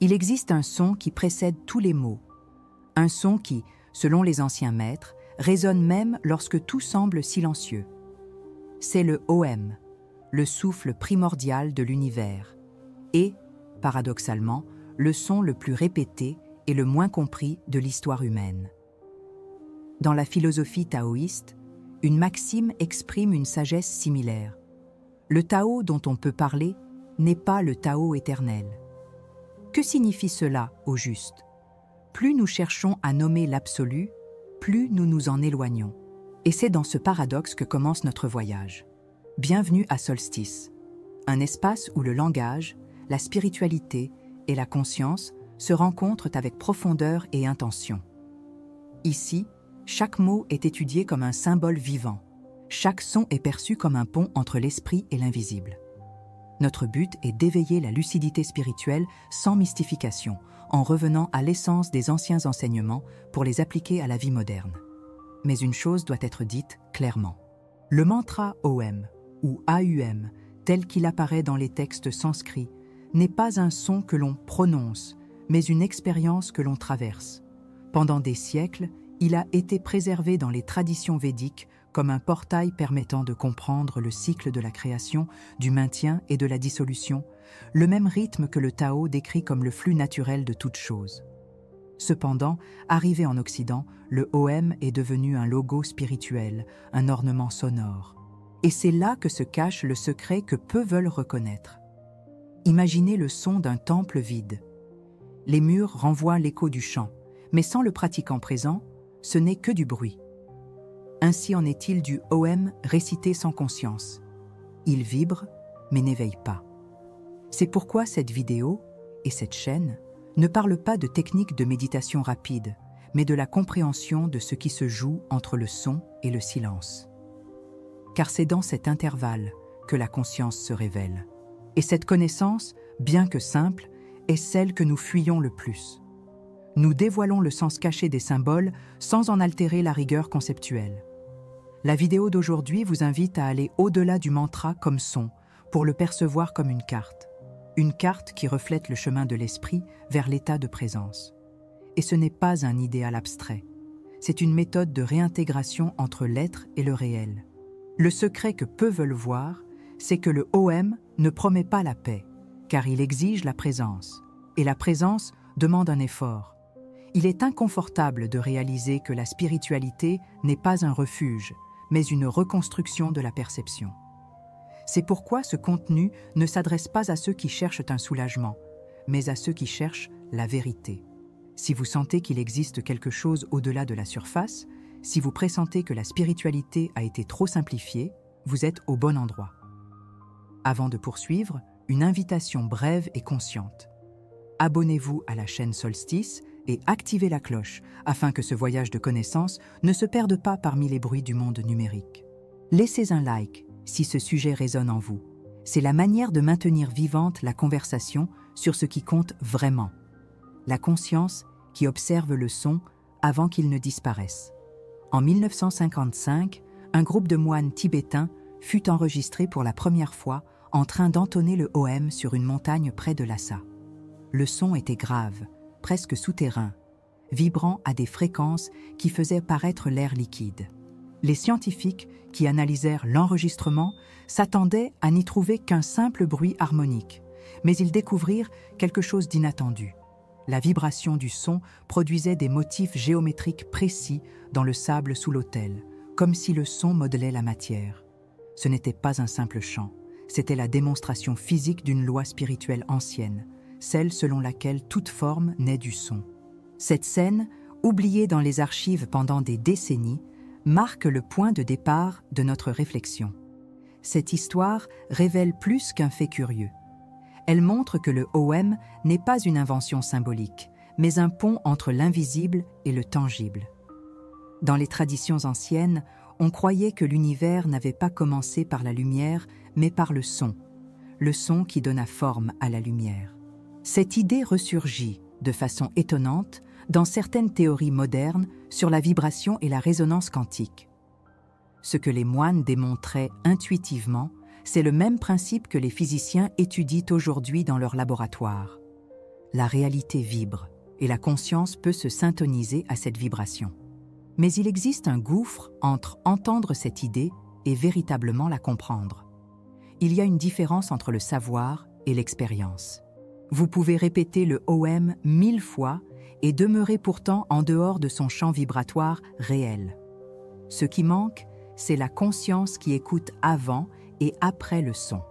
Il existe un son qui précède tous les mots, un son qui, selon les anciens maîtres, résonne même lorsque tout semble silencieux. C'est le OM, le souffle primordial de l'univers, et, paradoxalement, le son le plus répété et le moins compris de l'histoire humaine. Dans la philosophie taoïste, une maxime exprime une sagesse similaire. Le Tao dont on peut parler n'est pas le Tao éternel. Que signifie cela, au juste? Plus nous cherchons à nommer l'absolu, plus nous nous en éloignons. Et c'est dans ce paradoxe que commence notre voyage. Bienvenue à Solstice, un espace où le langage, la spiritualité et la conscience se rencontrent avec profondeur et intention. Ici, chaque mot est étudié comme un symbole vivant. Chaque son est perçu comme un pont entre l'esprit et l'invisible. Notre but est d'éveiller la lucidité spirituelle sans mystification, en revenant à l'essence des anciens enseignements pour les appliquer à la vie moderne. Mais une chose doit être dite clairement. Le mantra OM ou AUM, tel qu'il apparaît dans les textes sanscrits, n'est pas un son que l'on prononce, mais une expérience que l'on traverse. Pendant des siècles, il a été préservé dans les traditions védiques comme un portail permettant de comprendre le cycle de la création, du maintien et de la dissolution, le même rythme que le Tao décrit comme le flux naturel de toute chose. Cependant, arrivé en Occident, le OM est devenu un logo spirituel, un ornement sonore. Et c'est là que se cache le secret que peu veulent reconnaître. Imaginez le son d'un temple vide. Les murs renvoient l'écho du chant, mais sans le pratiquant présent, ce n'est que du bruit. Ainsi en est-il du OM récité sans conscience. Il vibre, mais n'éveille pas. C'est pourquoi cette vidéo et cette chaîne ne parlent pas de techniques de méditation rapide, mais de la compréhension de ce qui se joue entre le son et le silence. Car c'est dans cet intervalle que la conscience se révèle. Et cette connaissance, bien que simple, est celle que nous fuyons le plus. Nous dévoilons le sens caché des symboles sans en altérer la rigueur conceptuelle. La vidéo d'aujourd'hui vous invite à aller au-delà du mantra comme son, pour le percevoir comme une carte qui reflète le chemin de l'esprit vers l'état de présence. Et ce n'est pas un idéal abstrait, c'est une méthode de réintégration entre l'être et le réel. Le secret que peu veulent voir, c'est que le OM ne promet pas la paix, car il exige la présence. Et la présence demande un effort. Il est inconfortable de réaliser que la spiritualité n'est pas un refuge, mais une reconstruction de la perception. C'est pourquoi ce contenu ne s'adresse pas à ceux qui cherchent un soulagement, mais à ceux qui cherchent la vérité. Si vous sentez qu'il existe quelque chose au-delà de la surface, si vous pressentez que la spiritualité a été trop simplifiée, vous êtes au bon endroit. Avant de poursuivre, une invitation brève et consciente. Abonnez-vous à la chaîne Solstice et activez la cloche afin que ce voyage de connaissances ne se perde pas parmi les bruits du monde numérique. Laissez un like si ce sujet résonne en vous. C'est la manière de maintenir vivante la conversation sur ce qui compte vraiment. La conscience qui observe le son avant qu'il ne disparaisse. En 1955, un groupe de moines tibétains fut enregistré pour la première fois en train d'entonner le OM sur une montagne près de Lhasa. Le son était grave, presque souterrain, vibrant à des fréquences qui faisaient paraître l'air liquide. Les scientifiques qui analysèrent l'enregistrement s'attendaient à n'y trouver qu'un simple bruit harmonique, mais ils découvrirent quelque chose d'inattendu. La vibration du son produisait des motifs géométriques précis dans le sable sous l'autel, comme si le son modelait la matière. Ce n'était pas un simple chant, c'était la démonstration physique d'une loi spirituelle ancienne, celle selon laquelle toute forme naît du son. Cette scène, oubliée dans les archives pendant des décennies, marque le point de départ de notre réflexion. Cette histoire révèle plus qu'un fait curieux. Elle montre que le OM n'est pas une invention symbolique, mais un pont entre l'invisible et le tangible. Dans les traditions anciennes, on croyait que l'univers n'avait pas commencé par la lumière, mais par le son qui donna forme à la lumière. Cette idée ressurgit, de façon étonnante, dans certaines théories modernes sur la vibration et la résonance quantique. Ce que les moines démontraient intuitivement, c'est le même principe que les physiciens étudient aujourd'hui dans leur laboratoire. la réalité vibre et la conscience peut se syntoniser à cette vibration. Mais il existe un gouffre entre entendre cette idée et véritablement la comprendre. Il y a une différence entre le savoir et l'expérience. Vous pouvez répéter le OM 1000 fois et demeurer pourtant en dehors de son champ vibratoire réel. Ce qui manque, c'est la conscience qui écoute avant et après le son.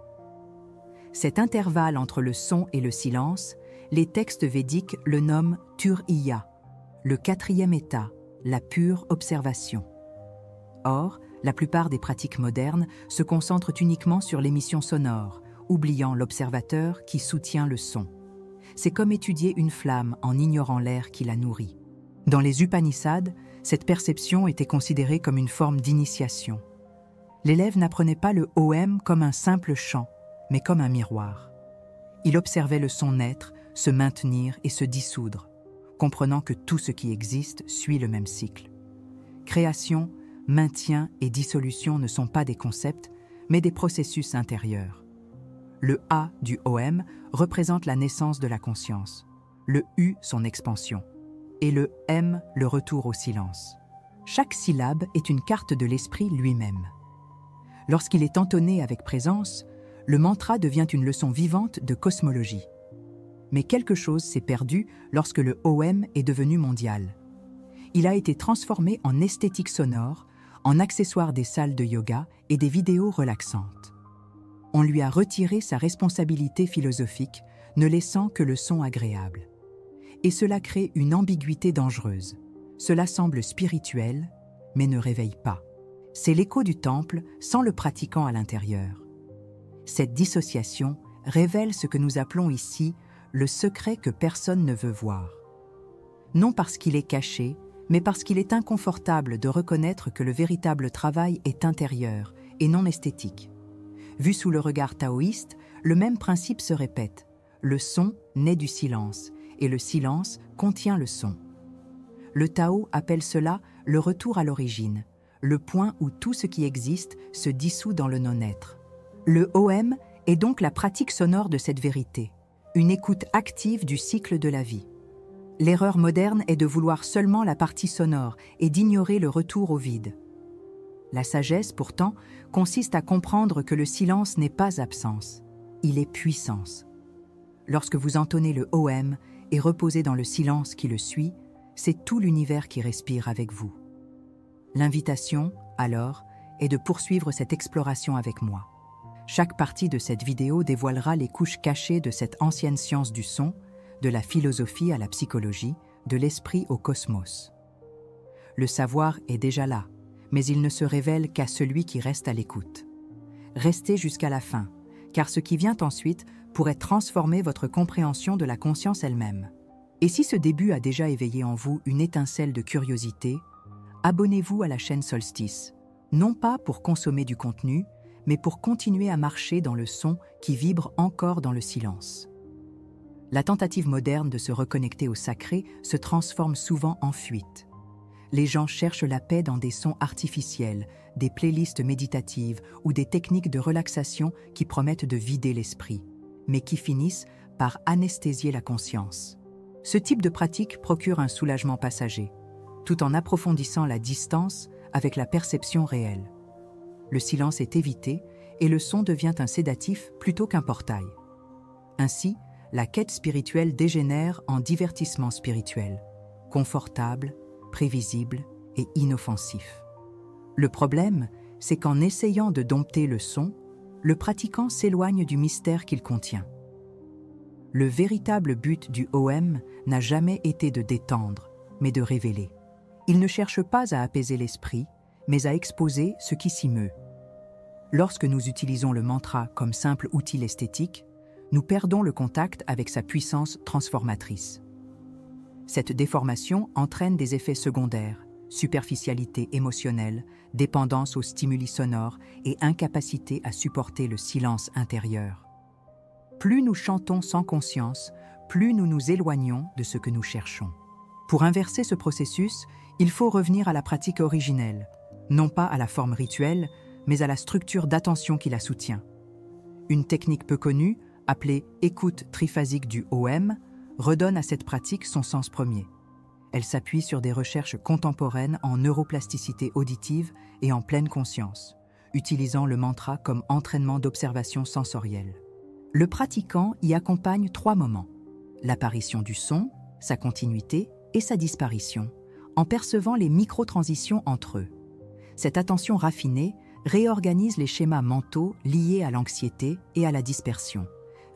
Cet intervalle entre le son et le silence, les textes védiques le nomment Turiya, le 4e état, la pure observation. Or, la plupart des pratiques modernes se concentrent uniquement sur l'émission sonore, oubliant l'observateur qui soutient le son. C'est comme étudier une flamme en ignorant l'air qui la nourrit. Dans les Upanishads, cette perception était considérée comme une forme d'initiation. L'élève n'apprenait pas le OM comme un simple chant, mais comme un miroir. Il observait le son naître, se maintenir et se dissoudre, comprenant que tout ce qui existe suit le même cycle. Création, maintien et dissolution ne sont pas des concepts, mais des processus intérieurs. Le A du OM représente la naissance de la conscience, le U son expansion, et le M le retour au silence. Chaque syllabe est une carte de l'esprit lui-même. Lorsqu'il est entonné avec présence, le mantra devient une leçon vivante de cosmologie. Mais quelque chose s'est perdu lorsque le OM est devenu mondial. Il a été transformé en esthétique sonore, en accessoire des salles de yoga et des vidéos relaxantes. On lui a retiré sa responsabilité philosophique, ne laissant que le son agréable. Et cela crée une ambiguïté dangereuse. Cela semble spirituel, mais ne réveille pas. C'est l'écho du temple sans le pratiquant à l'intérieur. Cette dissociation révèle ce que nous appelons ici le secret que personne ne veut voir. Non parce qu'il est caché, mais parce qu'il est inconfortable de reconnaître que le véritable travail est intérieur et non esthétique. Vu sous le regard taoïste, le même principe se répète. Le son naît du silence, et le silence contient le son. Le Tao appelle cela le retour à l'origine, le point où tout ce qui existe se dissout dans le non-être. Le OM est donc la pratique sonore de cette vérité, une écoute active du cycle de la vie. L'erreur moderne est de vouloir seulement la partie sonore et d'ignorer le retour au vide. La sagesse, pourtant, consiste à comprendre que le silence n'est pas absence, il est puissance. Lorsque vous entonnez le OM et reposez dans le silence qui le suit, c'est tout l'univers qui respire avec vous. L'invitation, alors, est de poursuivre cette exploration avec moi. Chaque partie de cette vidéo dévoilera les couches cachées de cette ancienne science du son, de la philosophie à la psychologie, de l'esprit au cosmos. Le savoir est déjà là, mais il ne se révèle qu'à celui qui reste à l'écoute. Restez jusqu'à la fin, car ce qui vient ensuite pourrait transformer votre compréhension de la conscience elle-même. Et si ce début a déjà éveillé en vous une étincelle de curiosité, abonnez-vous à la chaîne Solstice, non pas pour consommer du contenu, mais pour continuer à marcher dans le son qui vibre encore dans le silence. La tentative moderne de se reconnecter au sacré se transforme souvent en fuite. Les gens cherchent la paix dans des sons artificiels, des playlists méditatives ou des techniques de relaxation qui promettent de vider l'esprit, mais qui finissent par anesthésier la conscience. Ce type de pratique procure un soulagement passager, tout en approfondissant la distance avec la perception réelle. Le silence est évité et le son devient un sédatif plutôt qu'un portail. Ainsi, la quête spirituelle dégénère en divertissement spirituel, confortable, prévisible et inoffensif. Le problème, c'est qu'en essayant de dompter le son, le pratiquant s'éloigne du mystère qu'il contient. Le véritable but du OM n'a jamais été de détendre, mais de révéler. Il ne cherche pas à apaiser l'esprit, mais à exposer ce qui s'y meut. Lorsque nous utilisons le mantra comme simple outil esthétique, nous perdons le contact avec sa puissance transformatrice. Cette déformation entraîne des effets secondaires, superficialité émotionnelle, dépendance aux stimuli sonores et incapacité à supporter le silence intérieur. Plus nous chantons sans conscience, plus nous nous éloignons de ce que nous cherchons. Pour inverser ce processus, il faut revenir à la pratique originelle, non pas à la forme rituelle, mais à la structure d'attention qui la soutient. Une technique peu connue, appelée écoute triphasique du OM, redonne à cette pratique son sens premier. Elle s'appuie sur des recherches contemporaines en neuroplasticité auditive et en pleine conscience, utilisant le mantra comme entraînement d'observation sensorielle. Le pratiquant y accompagne 3 moments: l'apparition du son, sa continuité et sa disparition, en percevant les micro-transitions entre eux. Cette attention raffinée réorganise les schémas mentaux liés à l'anxiété et à la dispersion,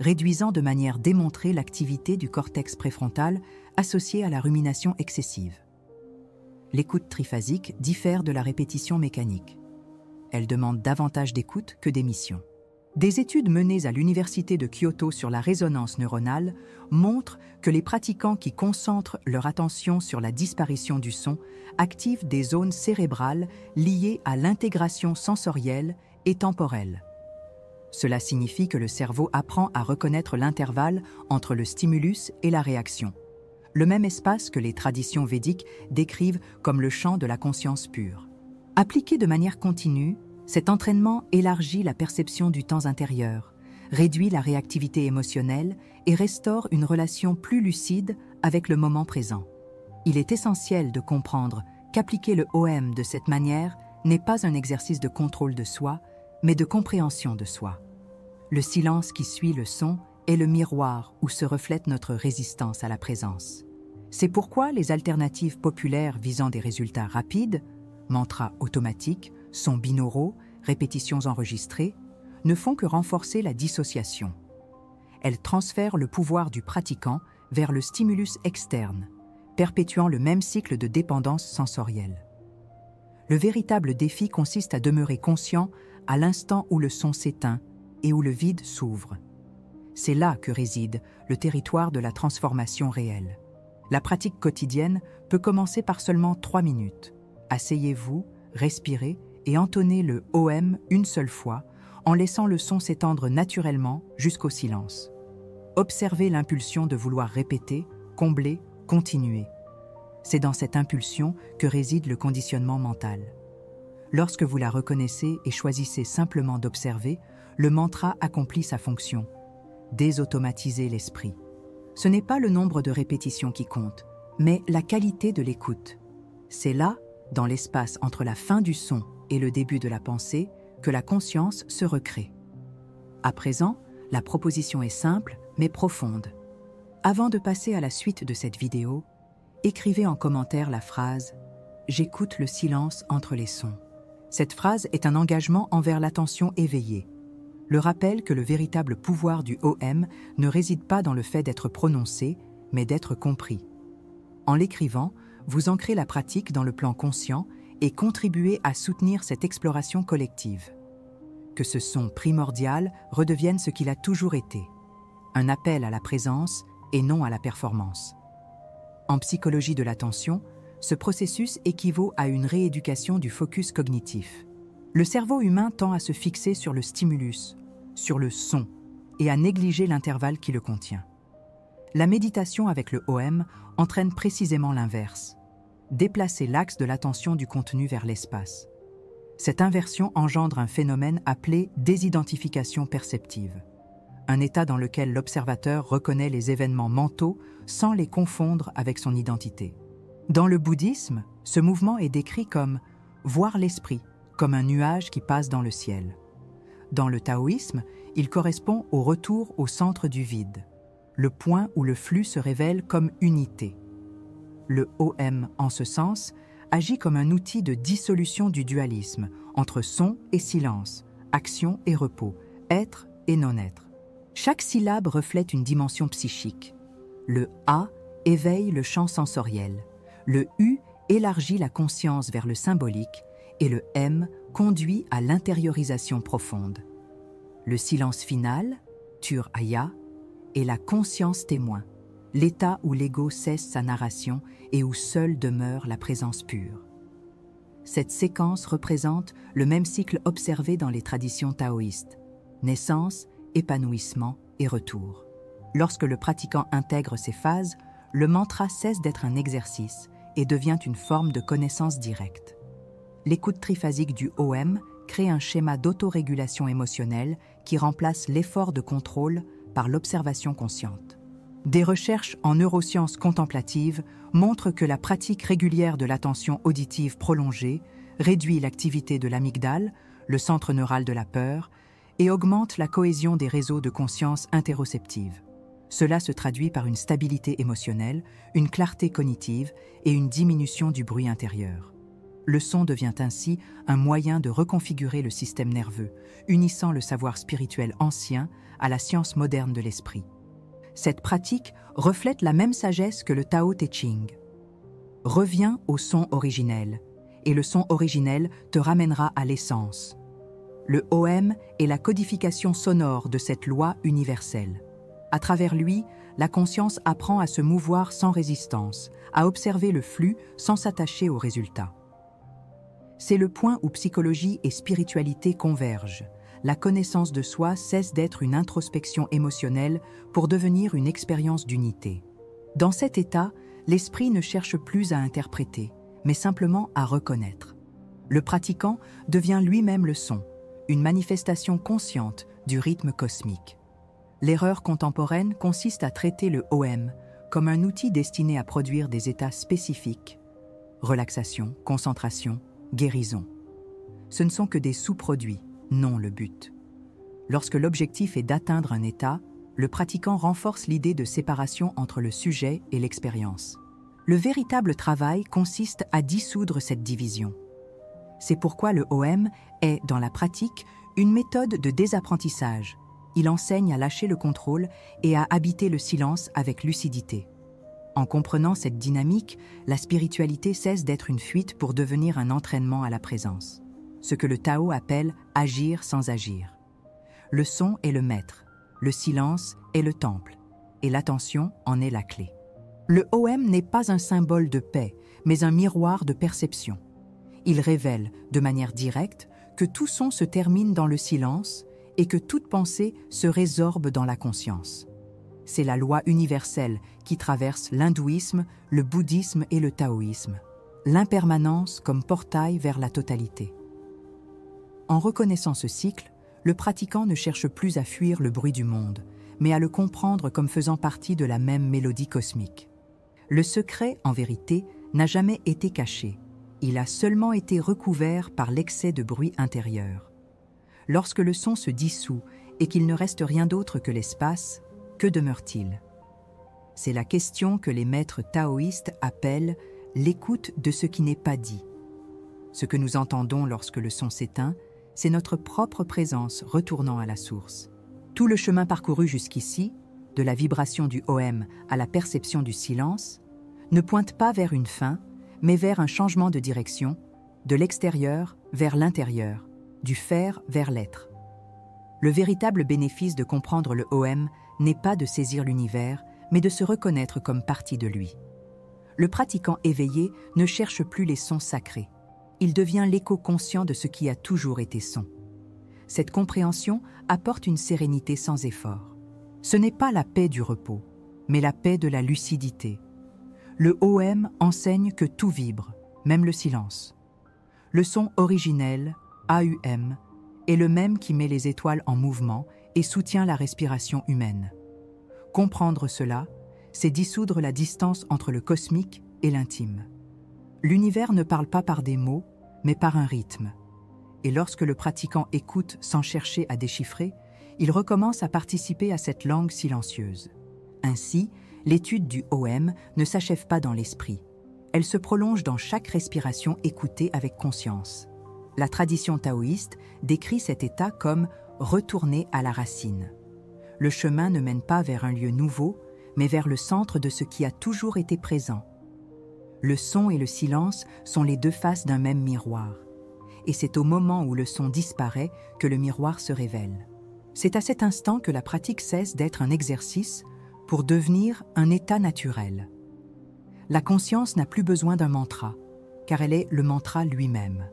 réduisant de manière démontrée l'activité du cortex préfrontal associée à la rumination excessive. L'écoute triphasique diffère de la répétition mécanique. Elle demande davantage d'écoute que d'émission. Des études menées à l'Université de Kyoto sur la résonance neuronale montrent que les pratiquants qui concentrent leur attention sur la disparition du son activent des zones cérébrales liées à l'intégration sensorielle et temporelle. Cela signifie que le cerveau apprend à reconnaître l'intervalle entre le stimulus et la réaction, le même espace que les traditions védiques décrivent comme le champ de la conscience pure. Appliqué de manière continue, cet entraînement élargit la perception du temps intérieur, réduit la réactivité émotionnelle et restaure une relation plus lucide avec le moment présent. Il est essentiel de comprendre qu'appliquer le OM de cette manière n'est pas un exercice de contrôle de soi, mais de compréhension de soi. Le silence qui suit le son est le miroir où se reflète notre résistance à la présence. C'est pourquoi les alternatives populaires visant des résultats rapides, mantras automatiques, sons binauraux, répétitions enregistrées, ne font que renforcer la dissociation. Elles transfèrent le pouvoir du pratiquant vers le stimulus externe, perpétuant le même cycle de dépendance sensorielle. Le véritable défi consiste à demeurer conscient à l'instant où le son s'éteint et où le vide s'ouvre. C'est là que réside le territoire de la transformation réelle. La pratique quotidienne peut commencer par seulement 3 minutes. Asseyez-vous, respirez et entonnez le OM une seule fois, en laissant le son s'étendre naturellement jusqu'au silence. Observez l'impulsion de vouloir répéter, combler, continuer. C'est dans cette impulsion que réside le conditionnement mental. Lorsque vous la reconnaissez et choisissez simplement d'observer, le mantra accomplit sa fonction: désautomatiser l'esprit. Ce n'est pas le nombre de répétitions qui compte, mais la qualité de l'écoute. C'est là, dans l'espace entre la fin du son et le début de la pensée, que la conscience se recrée. À présent, la proposition est simple, mais profonde. Avant de passer à la suite de cette vidéo, écrivez en commentaire la phrase « J'écoute le silence entre les sons ». Cette phrase est un engagement envers l'attention éveillée. Le rappel que le véritable pouvoir du OM ne réside pas dans le fait d'être prononcé, mais d'être compris. En l'écrivant, vous ancrez la pratique dans le plan conscient et contribuez à soutenir cette exploration collective. Que ce son primordial redevienne ce qu'il a toujours été, un appel à la présence et non à la performance. En psychologie de l'attention, ce processus équivaut à une rééducation du focus cognitif. Le cerveau humain tend à se fixer sur le stimulus, sur le son, et à négliger l'intervalle qui le contient. La méditation avec le OM entraîne précisément l'inverse: déplacer l'axe de l'attention du contenu vers l'espace. Cette inversion engendre un phénomène appelé désidentification perceptive, un état dans lequel l'observateur reconnaît les événements mentaux sans les confondre avec son identité. Dans le bouddhisme, ce mouvement est décrit comme « voir l'esprit », comme un nuage qui passe dans le ciel. Dans le taoïsme, il correspond au retour au centre du vide, le point où le flux se révèle comme unité. Le OM, en ce sens, agit comme un outil de dissolution du dualisme entre son et silence, action et repos, être et non-être. Chaque syllabe reflète une dimension psychique. Le A éveille le champ sensoriel, le U élargit la conscience vers le symbolique et le M conduit à l'intériorisation profonde. Le silence final, Tur-Aya, est la conscience témoin, l'état où l'ego cesse sa narration et où seule demeure la présence pure. Cette séquence représente le même cycle observé dans les traditions taoïstes: naissance, épanouissement et retour. Lorsque le pratiquant intègre ces phases, le mantra cesse d'être un exercice et devient une forme de connaissance directe. L'écoute triphasique du OM crée un schéma d'autorégulation émotionnelle qui remplace l'effort de contrôle par l'observation consciente. Des recherches en neurosciences contemplatives montrent que la pratique régulière de l'attention auditive prolongée réduit l'activité de l'amygdale, le centre neural de la peur, et augmente la cohésion des réseaux de conscience interoceptive. Cela se traduit par une stabilité émotionnelle, une clarté cognitive et une diminution du bruit intérieur. Le son devient ainsi un moyen de reconfigurer le système nerveux, unissant le savoir spirituel ancien à la science moderne de l'esprit. Cette pratique reflète la même sagesse que le Tao Te Ching. Reviens au son originel, et le son originel te ramènera à l'essence. Le OM est la codification sonore de cette loi universelle. À travers lui, la conscience apprend à se mouvoir sans résistance, à observer le flux sans s'attacher aux résultats. C'est le point où psychologie et spiritualité convergent. La connaissance de soi cesse d'être une introspection émotionnelle pour devenir une expérience d'unité. Dans cet état, l'esprit ne cherche plus à interpréter, mais simplement à reconnaître. Le pratiquant devient lui-même le son, une manifestation consciente du rythme cosmique. L'erreur contemporaine consiste à traiter le OM comme un outil destiné à produire des états spécifiques, relaxation, concentration, guérison. Ce ne sont que des sous-produits, non le but. Lorsque l'objectif est d'atteindre un état, le pratiquant renforce l'idée de séparation entre le sujet et l'expérience. Le véritable travail consiste à dissoudre cette division. C'est pourquoi le OM est, dans la pratique, une méthode de désapprentissage. Il enseigne à lâcher le contrôle et à habiter le silence avec lucidité. En comprenant cette dynamique, la spiritualité cesse d'être une fuite pour devenir un entraînement à la présence. Ce que le Tao appelle « agir sans agir ». Le son est le maître, le silence est le temple, et l'attention en est la clé. Le OM n'est pas un symbole de paix, mais un miroir de perception. Il révèle, de manière directe, que tout son se termine dans le silence et que toute pensée se résorbe dans la conscience. C'est la loi universelle qui traverse l'hindouisme, le bouddhisme et le taoïsme. L'impermanence comme portail vers la totalité. En reconnaissant ce cycle, le pratiquant ne cherche plus à fuir le bruit du monde, mais à le comprendre comme faisant partie de la même mélodie cosmique. Le secret, en vérité, n'a jamais été caché. Il a seulement été recouvert par l'excès de bruit intérieur. Lorsque le son se dissout et qu'il ne reste rien d'autre que l'espace, que demeure-t-il? C'est la question que les maîtres taoïstes appellent l'écoute de ce qui n'est pas dit. Ce que nous entendons lorsque le son s'éteint, c'est notre propre présence retournant à la source. Tout le chemin parcouru jusqu'ici, de la vibration du OM à la perception du silence, ne pointe pas vers une fin, mais vers un changement de direction, de l'extérieur vers l'intérieur, du faire vers l'être. Le véritable bénéfice de comprendre le OM n'est pas de saisir l'univers, mais de se reconnaître comme partie de lui. Le pratiquant éveillé ne cherche plus les sons sacrés. Il devient l'écho conscient de ce qui a toujours été son. Cette compréhension apporte une sérénité sans effort. Ce n'est pas la paix du repos, mais la paix de la lucidité. Le OM enseigne que tout vibre, même le silence. Le son originel, AUM, est le même qui met les étoiles en mouvement et soutient la respiration humaine. Comprendre cela, c'est dissoudre la distance entre le cosmique et l'intime. L'univers ne parle pas par des mots, mais par un rythme. Et lorsque le pratiquant écoute sans chercher à déchiffrer, il recommence à participer à cette langue silencieuse. Ainsi, l'étude du OM ne s'achève pas dans l'esprit. Elle se prolonge dans chaque respiration écoutée avec conscience. La tradition taoïste décrit cet état comme « retourner à la racine ». Le chemin ne mène pas vers un lieu nouveau, mais vers le centre de ce qui a toujours été présent. Le son et le silence sont les deux faces d'un même miroir. Et c'est au moment où le son disparaît que le miroir se révèle. C'est à cet instant que la pratique cesse d'être un exercice pour devenir un état naturel. La conscience n'a plus besoin d'un mantra, car elle est le mantra lui-même.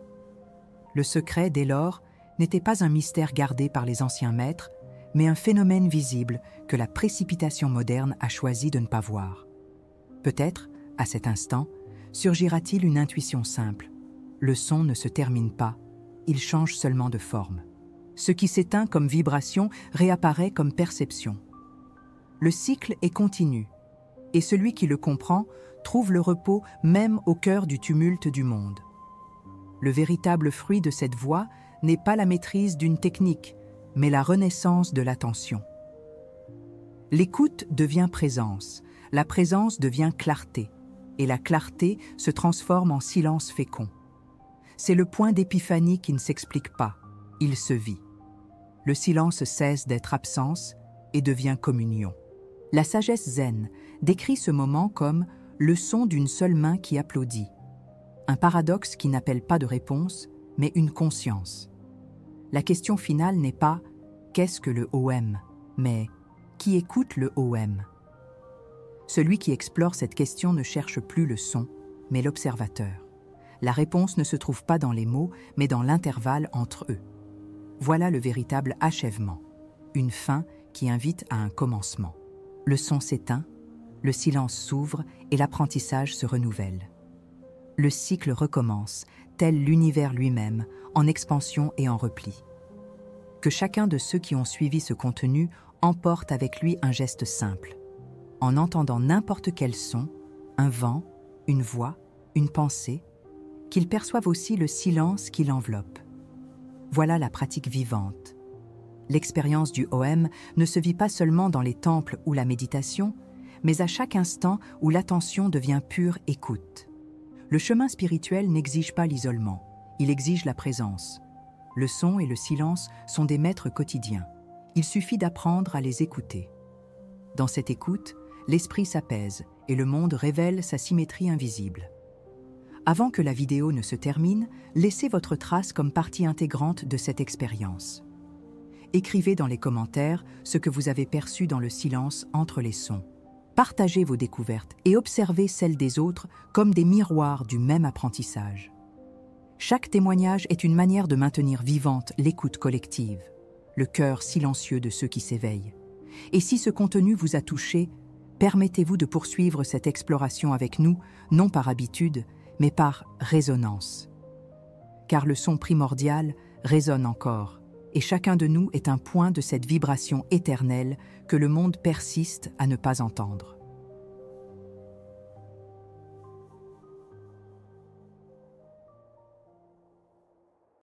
Le secret, dès lors, n'était pas un mystère gardé par les anciens maîtres, mais un phénomène visible que la précipitation moderne a choisi de ne pas voir. Peut-être, à cet instant, surgira-t-il une intuition simple. Le son ne se termine pas, il change seulement de forme. Ce qui s'éteint comme vibration réapparaît comme perception. Le cycle est continu, et celui qui le comprend trouve le repos même au cœur du tumulte du monde. Le véritable fruit de cette voie n'est pas la maîtrise d'une technique, mais la renaissance de l'attention. L'écoute devient présence, la présence devient clarté, et la clarté se transforme en silence fécond. C'est le point d'épiphanie qui ne s'explique pas, il se vit. Le silence cesse d'être absence et devient communion. La sagesse zen décrit ce moment comme le son d'une seule main qui applaudit. Un paradoxe qui n'appelle pas de réponse, mais une conscience. La question finale n'est pas « qu'est-ce que le OM ?», mais « qui écoute le OM ?» Celui qui explore cette question ne cherche plus le son, mais l'observateur. La réponse ne se trouve pas dans les mots, mais dans l'intervalle entre eux. Voilà le véritable achèvement, une fin qui invite à un commencement. Le son s'éteint, le silence s'ouvre et l'apprentissage se renouvelle. Le cycle recommence, tel l'univers lui-même, en expansion et en repli. Que chacun de ceux qui ont suivi ce contenu emporte avec lui un geste simple. En entendant n'importe quel son, un vent, une voix, une pensée, qu'il perçoive aussi le silence qui l'enveloppe. Voilà la pratique vivante. L'expérience du OM ne se vit pas seulement dans les temples ou la méditation, mais à chaque instant où l'attention devient pure écoute. Le chemin spirituel n'exige pas l'isolement, il exige la présence. Le son et le silence sont des maîtres quotidiens. Il suffit d'apprendre à les écouter. Dans cette écoute, l'esprit s'apaise et le monde révèle sa symétrie invisible. Avant que la vidéo ne se termine, laissez votre trace comme partie intégrante de cette expérience. Écrivez dans les commentaires ce que vous avez perçu dans le silence entre les sons. Partagez vos découvertes et observez celles des autres comme des miroirs du même apprentissage. Chaque témoignage est une manière de maintenir vivante l'écoute collective, le cœur silencieux de ceux qui s'éveillent. Et si ce contenu vous a touché, permettez-vous de poursuivre cette exploration avec nous, non par habitude, mais par résonance. Car le son primordial résonne encore, et chacun de nous est un point de cette vibration éternelle que le monde persiste à ne pas entendre.